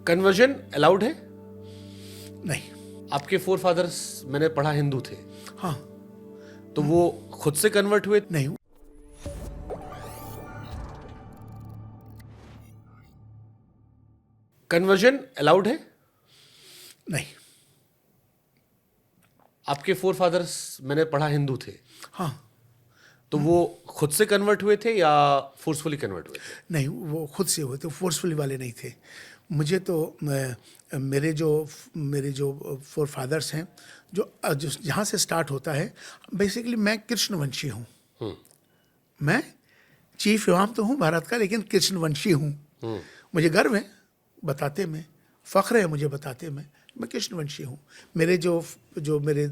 Conversion allowed है? नहीं। आपके फोर फादर्स मैंने पढ़ा हिंदू थे, हाँ। तो वो खुद से कन्वर्ट हुए? नहीं। कन्वर्जन अलाउड है? नहीं। आपके फोर फादर्स मैंने पढ़ा हिंदू थे, हाँ। तो वो खुद से कन्वर्ट हुए थे या फोर्सफुली कन्वर्ट हुए थे? नहीं, वो खुद से हुए थे, फोर्सफुली वाले नहीं थे। मुझे तो मेरे जो फोर फादर्स हैं, जो जहाँ से स्टार्ट होता है, बेसिकली मैं कृष्णवंशी हूँ। मैं चीफ इमाम तो हूँ भारत का, लेकिन कृष्णवंशी हूँ। मुझे गर्व है बताते में, फ़ख्र है मुझे बताते में, मैं कृष्णवंशी हूँ। मेरे जो मेरे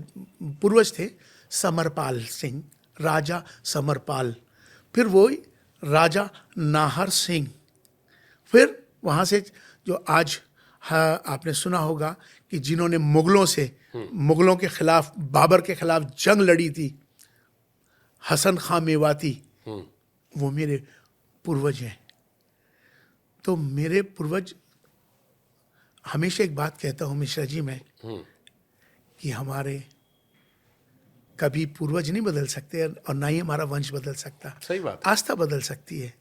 पूर्वज थे, समरपाल सिंह, राजा समरपाल, फिर वही राजा नाहर सिंह, फिर वहाँ से जो आज आपने सुना होगा कि जिन्होंने मुग़लों के ख़िलाफ़, बाबर के ख़िलाफ़ जंग लड़ी थी, हसन खां मेवाती, वो मेरे पूर्वज हैं। तो मेरे पूर्वज, हमेशा एक बात कहता हूँ मिश्रा जी मैं, कि हमारे कभी पूर्वज नहीं बदल सकते और ना ही हमारा वंश बदल सकता। सही बात है। आस्था बदल सकती है।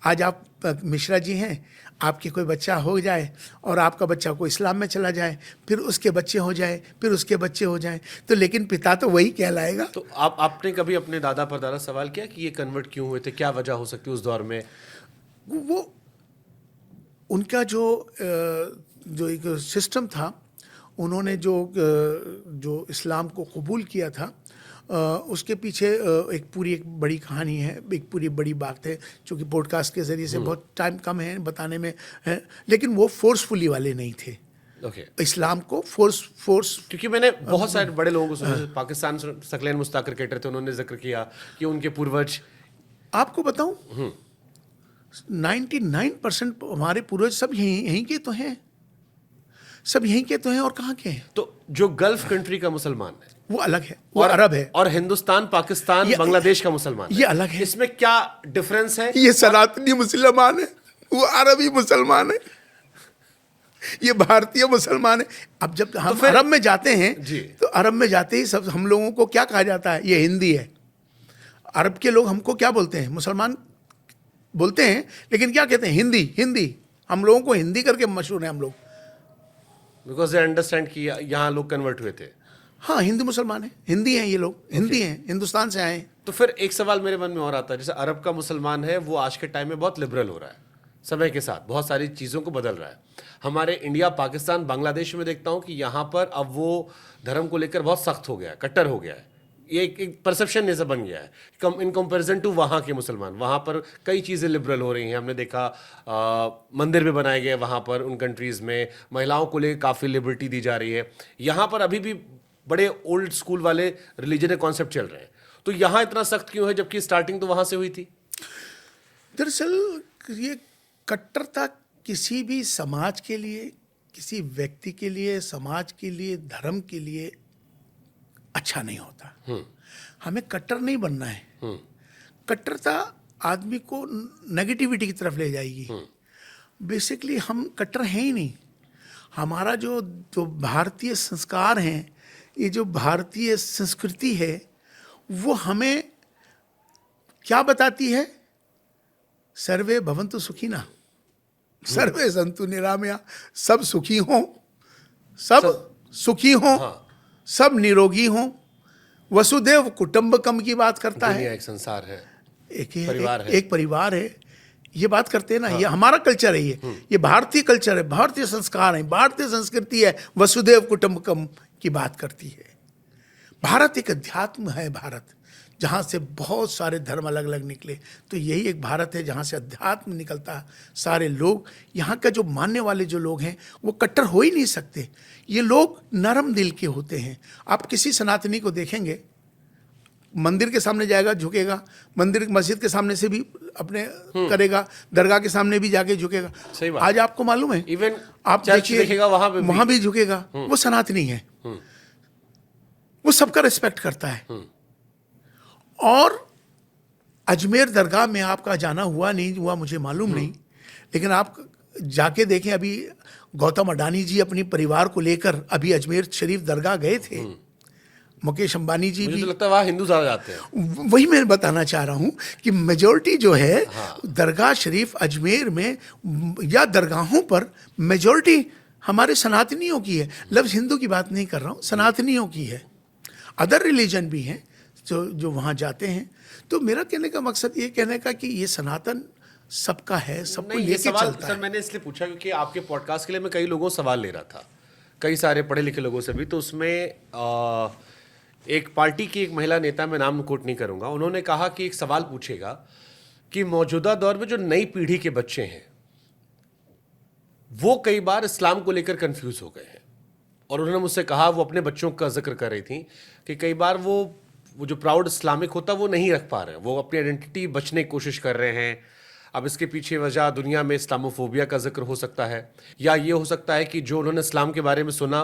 आज आप मिश्रा जी हैं, आपके कोई बच्चा हो जाए और आपका बच्चा को इस्लाम में चला जाए, फिर उसके बच्चे हो जाए, फिर उसके बच्चे हो जाए, तो लेकिन पिता तो वही कहलाएगा। तो आपने कभी अपने दादा परदादा सवाल किया कि ये कन्वर्ट क्यों हुए थे, क्या वजह हो सकती है उस दौर में? वो उनका जो एक सिस्टम था, उन्होंने जो इस्लाम को कबूल किया था, उसके पीछे एक बड़ी कहानी है, एक पूरी बड़ी बात है, जो कि पॉडकास्ट के ज़रिए से बहुत टाइम कम है बताने में है, लेकिन वो फोर्सफुली वाले नहीं थे। इस्लाम को फोर्स क्योंकि मैंने बहुत सारे बड़े लोगों को सुना, पाकिस्तान सकलैन मुश्ताक क्रिकेटर थे, उन्होंने जिक्र किया कि उनके पूर्वज, आपको बताऊं 99% हमारे पूर्वज सब यहीं के तो हैं, सब यहीं के तो हैं, और कहाँ के हैं? तो जो गल्फ कंट्री का मुसलमान है वो अलग है, वो अरब है, और हिंदुस्तान, पाकिस्तान, बांग्लादेश का मुसलमान ये अलग है। इसमें क्या डिफरेंस है? ये सनातनी मुसलमान है, वो अरबी मुसलमान है, ये भारतीय मुसलमान है। अब जब हम अरब में जाते हैं, तो अरब में जाते ही सब हम लोगों को क्या कहा जाता है? ये हिंदी है। अरब के लोग हमको क्या बोलते हैं? मुसलमान बोलते हैं, लेकिन क्या कहते हैं? हिंदी। हिंदी हम लोगों को हिंदी करके मशहूर है हम लोग, बिकॉज दे अंडरस्टैंड कि यहाँ लोग कन्वर्ट हुए थे। हाँ, हिंदू मुसलमान है, हिंदी हैं ये लोग, हिंदी हैं, हिंदुस्तान से आए हैं। तो फिर एक सवाल मेरे मन में और आता है, जैसे अरब का मुसलमान है, वो आज के टाइम में बहुत लिबरल हो रहा है, समय के साथ बहुत सारी चीज़ों को बदल रहा है। हमारे इंडिया, पाकिस्तान, बांग्लादेश में देखता हूँ कि यहाँ पर अब वो धर्म को लेकर बहुत सख्त हो गया है, कट्टर हो गया है। ये एक परसेप्शन जैसा बन गया है इन कंपैरिजन टू वहाँ के मुसलमान। वहाँ पर कई चीज़ें लिबरल हो रही हैं, हमने देखा मंदिर भी बनाए गए वहाँ पर, उन कंट्रीज़ में महिलाओं को लेकर काफ़ी लिबर्टी दी जा रही है। यहाँ पर अभी भी बड़े ओल्ड स्कूल वाले रिलीजन के कॉन्सेप्ट चल रहे हैं। तो यहाँ इतना सख्त क्यों है, जबकि स्टार्टिंग तो वहाँ से हुई थी? दरअसल ये कट्टरता किसी भी समाज के लिए, किसी व्यक्ति के लिए, समाज के लिए, धर्म के लिए अच्छा नहीं होता। हमें कट्टर नहीं बनना है। कट्टरता आदमी को नेगेटिविटी की तरफ ले जाएगी। बेसिकली हम कट्टर हैं ही नहीं। हमारा जो भारतीय संस्कार हैं, ये जो भारतीय संस्कृति है, वो हमें क्या बताती है? सर्वे भवन्तु सुखिनः, सर्वे सन्तु निरामया, सब सुखी हों, सब सुखी हों, सब निरोगी हों। वसुदेव कुटुंबकम की बात करता है। एक संसार है, एक परिवार है, ये बात करते हैं ना। ये हमारा कल्चर है, ये भारतीय कल्चर है, भारतीय संस्कार है, भारतीय संस्कृति है। वसुदेव कुटुंबकम की बात करती है। भारत एक अध्यात्म है, भारत जहाँ से बहुत सारे धर्म अलग अलग निकले, तो यही एक भारत है जहाँ से अध्यात्म निकलता है। सारे लोग यहाँ का जो मानने वाले जो लोग हैं, वो कट्टर हो ही नहीं सकते। ये लोग नरम दिल के होते हैं। आप किसी सनातनी को देखेंगे, मंदिर के सामने जाएगा झुकेगा, मंदिर मस्जिद के सामने से भी अपने करेगा, दरगाह के सामने भी जाके झुकेगा। सही बात। आज आपको मालूम है, इवन आप देखिएगा वहाँ भी झुकेगा। वो सनातनी है, वो सबका रिस्पेक्ट करता है। और अजमेर दरगाह में आपका जाना हुआ नहीं हुआ मुझे मालूम नहीं, लेकिन आप जाके देखें, अभी गौतम अडानी जी अपनी परिवार को लेकर अभी अजमेर शरीफ दरगाह गए थे। मुकेश अंबानी जी मुझे भी, तो लगता है वहाँ हिंदू ज़्यादा जाते हैं। वही मैं बताना चाह रहा हूँ कि मेजोरिटी जो है दरगाह शरीफ अजमेर में या दरगाहों पर मेजोरिटी हमारे सनातनियों की है। लफ्ज़ हिंदू की बात नहीं कर रहा हूँ, सनातनियों की है। अदर रिलीजन भी हैं जो वहाँ जाते हैं। तो मेरा कहने का मकसद ये कहने का कि ये सनातन सबका है, सबको नहीं, ये लेके सवाल चलता सर है। मैंने इसलिए पूछा क्योंकि आपके पॉडकास्ट के लिए मैं कई लोगों से सवाल ले रहा था, कई सारे पढ़े लिखे लोगों से भी। तो उसमें एक पार्टी की एक महिला नेता, मैं नाम कोट नहीं करूंगा, उन्होंने कहा कि एक सवाल पूछेगा कि मौजूदा दौर में जो नई पीढ़ी के बच्चे हैं वो कई बार इस्लाम को लेकर कंफ्यूज हो गए हैं। और उन्होंने मुझसे कहा, वो अपने बच्चों का जिक्र कर रही थी कि कई बार वो जो प्राउड इस्लामिक होता है वो नहीं रख पा रहे हैं, वो अपनी आइडेंटिटी बचने की कोशिश कर रहे हैं। अब इसके पीछे वजह दुनिया में इस्लामोफोबिया का जिक्र हो सकता है, या ये हो सकता है कि जो उन्होंने इस्लाम के बारे में सुना,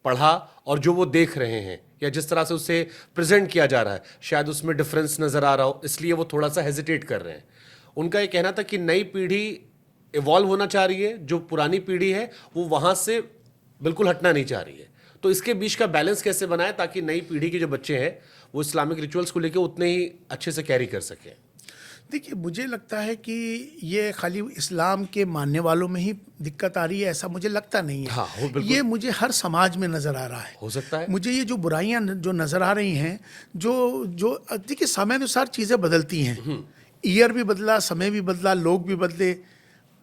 पढ़ा और जो वो देख रहे हैं या जिस तरह से उसे प्रेजेंट किया जा रहा है, शायद उसमें डिफरेंस नज़र आ रहा हो, इसलिए वो थोड़ा सा हेजिटेट कर रहे हैं। उनका ये कहना था कि नई पीढ़ी इवॉल्व होना चाह रही है, जो पुरानी पीढ़ी है वो वहाँ से बिल्कुल हटना नहीं चाह रही है। तो इसके बीच का बैलेंस कैसे बनाए ताकि नई पीढ़ी के जो बच्चे हैं वो इस्लामिक रिचुअल्स को लेकर उतने ही अच्छे से कैरी कर सकें? देखिए, मुझे लगता है कि ये खाली इस्लाम के मानने वालों में ही दिक्कत आ रही है, ऐसा मुझे लगता नहीं है। हाँ, हो बिल्कुल। ये मुझे हर समाज में नज़र आ रहा है। हो सकता है। मुझे ये जो बुराइयां जो नज़र आ रही हैं, जो जो देखिए, समय अनुसार चीज़ें बदलती हैं। ईयर भी बदला, समय भी बदला, लोग भी बदले,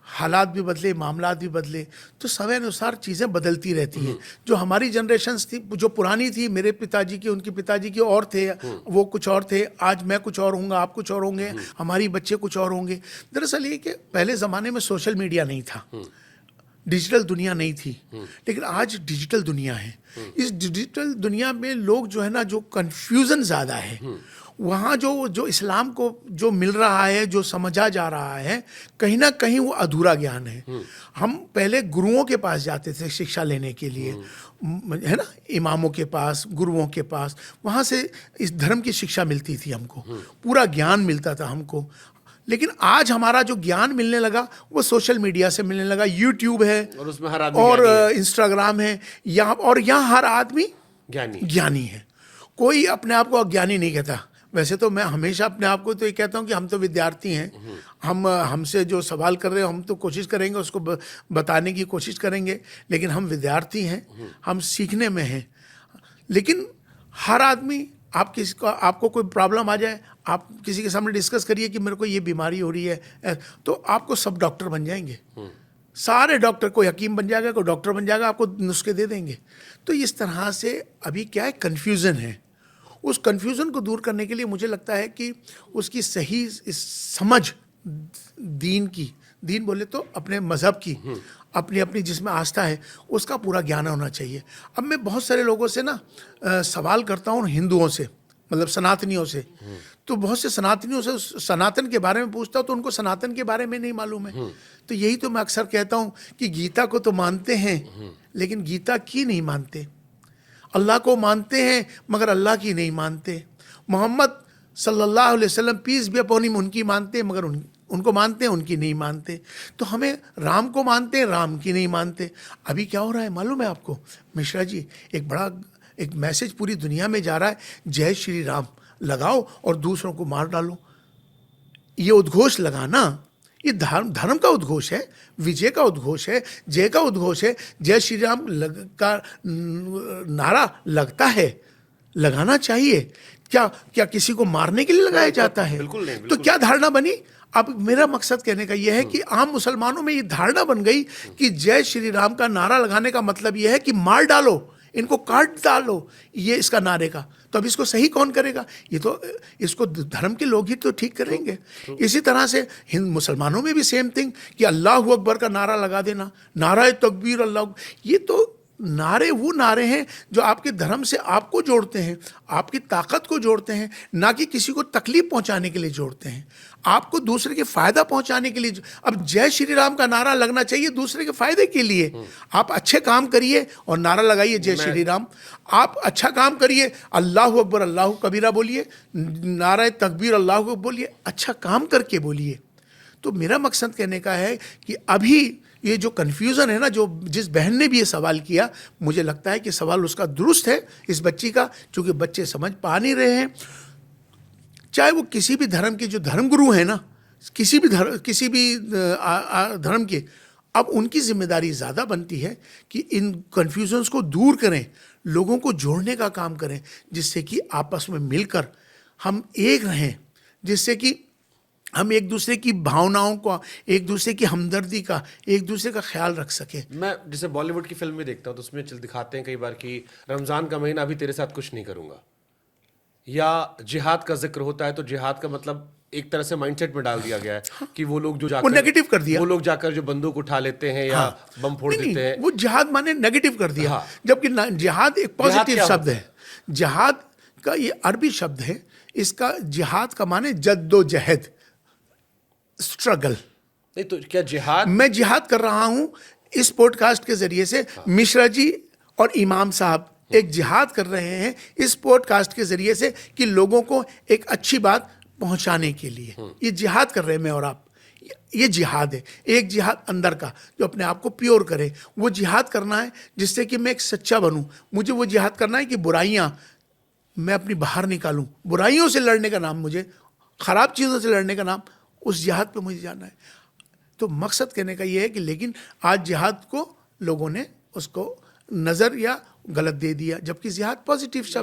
हालात भी बदले, मामलात भी बदले, तो समय अनुसार चीज़ें बदलती रहती हैं। जो हमारी जनरेशन्स थी, जो पुरानी थी, मेरे पिताजी की, उनके पिताजी की और थे, वो कुछ और थे, आज मैं कुछ और हूँगा, आप कुछ और होंगे, हमारी बच्चे कुछ और होंगे। दरअसल ये कि पहले ज़माने में सोशल मीडिया नहीं था, डिजिटल दुनिया नहीं थी, लेकिन आज डिजिटल दुनिया है। इस डिजिटल दुनिया में लोग जो है ना, जो कन्फ्यूज़न ज़्यादा है, वहाँ जो इस्लाम को जो मिल रहा है, जो समझा जा रहा है, कहीं ना कहीं वो अधूरा ज्ञान है। हम पहले गुरुओं के पास जाते थे शिक्षा लेने के लिए, है ना, इमामों के पास, गुरुओं के पास, वहाँ से इस धर्म की शिक्षा मिलती थी हमको, पूरा ज्ञान मिलता था हमको। लेकिन आज हमारा जो ज्ञान मिलने लगा वो सोशल मीडिया से मिलने लगा। यूट्यूब है और उसमें हर आदमी और ज्ञानी है। इंस्टाग्राम है, यहाँ हर आदमी ज्ञानी ज्ञानी है। कोई अपने आप को अज्ञानी नहीं कहता। वैसे तो मैं हमेशा अपने आप को तो ये कहता हूँ कि हम तो विद्यार्थी हैं, हमसे जो सवाल कर रहे हो हम तो कोशिश करेंगे उसको बताने की कोशिश करेंगे, लेकिन हम विद्यार्थी हैं, हम सीखने में हैं। लेकिन हर आदमी, आप किसी को, आपको कोई प्रॉब्लम आ जाए, आप किसी के सामने डिस्कस करिए कि मेरे को ये बीमारी हो रही है, तो आपको सब डॉक्टर बन जाएंगे, सारे डॉक्टर, कोई हकीम बन जाएगा, कोई डॉक्टर बन जाएगा, आपको नुस्खे दे देंगे। तो इस तरह से अभी क्या है, कन्फ्यूज़न है। उस कन्फ्यूज़न को दूर करने के लिए मुझे लगता है कि उसकी सही समझ दीन की, दीन बोले तो अपने मज़हब की, अपनी अपनी जिसमें आस्था है उसका पूरा ज्ञान होना चाहिए। अब मैं बहुत सारे लोगों से ना सवाल करता हूँ, हिंदुओं से, मतलब सनातनियों से, तो बहुत से सनातनियों से सनातन के बारे में पूछता हूँ तो उनको सनातन के बारे में नहीं मालूम है। तो यही तो मैं अक्सर कहता हूँ कि गीता को तो मानते हैं लेकिन गीता की नहीं मानते, अल्लाह को मानते हैं मगर अल्लाह की नहीं मानते, मोहम्मद सल्लल्लाहु अलैहि वसल्लम पीस भी अपॉन हिम उनकी मानते हैं मगर उनको मानते हैं, उनकी नहीं मानते। तो हमें राम को मानते हैं, राम की नहीं मानते। अभी क्या हो रहा है मालूम है आपको मिश्रा जी, एक मैसेज पूरी दुनिया में जा रहा है, जय श्री राम लगाओ और दूसरों को मार डालो। ये उद्घोष लगाना, ये धर्म का उद्घोष है, विजय का उद्घोष है, जय का उद्घोष है। जय श्री राम का नारा लगता है, लगाना चाहिए। क्या किसी को मारने के लिए लगाया जाता है? बिल्कुल नहीं, तो क्या धारणा बनी? अब मेरा मकसद कहने का यह है कि आम मुसलमानों में ये धारणा बन गई कि जय श्री राम का नारा लगाने का मतलब यह है कि मार डालो, इनको काट डालो, ये इसका नारे का। तो अब इसको सही कौन करेगा? ये तो इसको धर्म के लोग ही तो ठीक करेंगे। इसी तरह से मुसलमानों में भी सेम थिंग कि अल्लाह अकबर का नारा लगा देना, नारा तकबीर अल्लाह, ये तो नारे वो नारे हैं जो आपके धर्म से आपको जोड़ते हैं, आपकी ताकत को जोड़ते हैं, ना कि किसी को तकलीफ पहुंचाने के लिए जोड़ते हैं, आपको दूसरे के फायदा पहुंचाने के लिए। अब जय श्री राम का नारा लगना चाहिए दूसरे के फायदे के लिए। आप अच्छे काम करिए और नारा लगाइए जय श्री राम। आप अच्छा काम करिए, अल्लाह अकबर अल्लाह कबीरा बोलिए, नारा तकबीर अल्लाह बोलिए, अच्छा काम करके बोलिए। तो मेरा मकसद कहने का है कि अभी ये जो कन्फ्यूज़न है ना, जो जिस बहन ने भी ये सवाल किया, मुझे लगता है कि सवाल उसका दुरुस्त है इस बच्ची का, क्योंकि बच्चे समझ पा नहीं रहे हैं। चाहे वो किसी भी धर्म के जो धर्मगुरु हैं ना, किसी भी धर्म के, अब उनकी जिम्मेदारी ज़्यादा बनती है कि इन कन्फ्यूजन्स को दूर करें, लोगों को जोड़ने का काम करें, जिससे कि आपस में मिलकर हम एक रहें, जिससे कि हम एक दूसरे की भावनाओं का, एक दूसरे की हमदर्दी का, एक दूसरे का ख्याल रख सकें। मैं जैसे बॉलीवुड की फिल्म में देखता हूँ तो उसमें दिखाते हैं कई बार कि रमज़ान का महीना, अभी तेरे साथ कुछ नहीं करूँगा, या जिहाद का जिक्र होता है तो जिहाद का मतलब एक तरह से माइंडसेट में डाल दिया गया है कि वो लोग जो जाकर नेगेटिव कर दिया, वो लोग जाकर जो बंदूक उठा लेते हैं या बम फोड़ देते हैं, वो जिहाद माने नेगेटिव कर दिया। जबकि जिहाद एक पॉजिटिव शब्द है। जिहाद का ये अरबी शब्द है, इसका जिहाद का माने जद्दोजहद, स्ट्रगल। नहीं तो क्या जिहाद, मैं जिहाद कर रहा हूं इस पॉडकास्ट के जरिए से। मिश्रा जी और इमाम साहब एक जिहाद कर रहे हैं इस पॉडकास्ट के जरिए से कि लोगों को एक अच्छी बात पहुंचाने के लिए ये जिहाद कर रहे हैं मैं और आप। ये जिहाद है, एक जिहाद अंदर का जो अपने आप को प्योर करे, वो जिहाद करना है जिससे कि मैं एक सच्चा बनूं। मुझे वो जिहाद करना है कि बुराइयां मैं अपनी बाहर निकालूं, बुराइयों से लड़ने का नाम, मुझे खराब चीज़ों से लड़ने का नाम, उस जिहाद पे मुझे जाना है। तो मकसद कहने का ये है कि लेकिन आज जिहाद को लोगों ने उसको नज़र या गलत दे दिया, जबकि जिहाद पॉजिटिव शब्द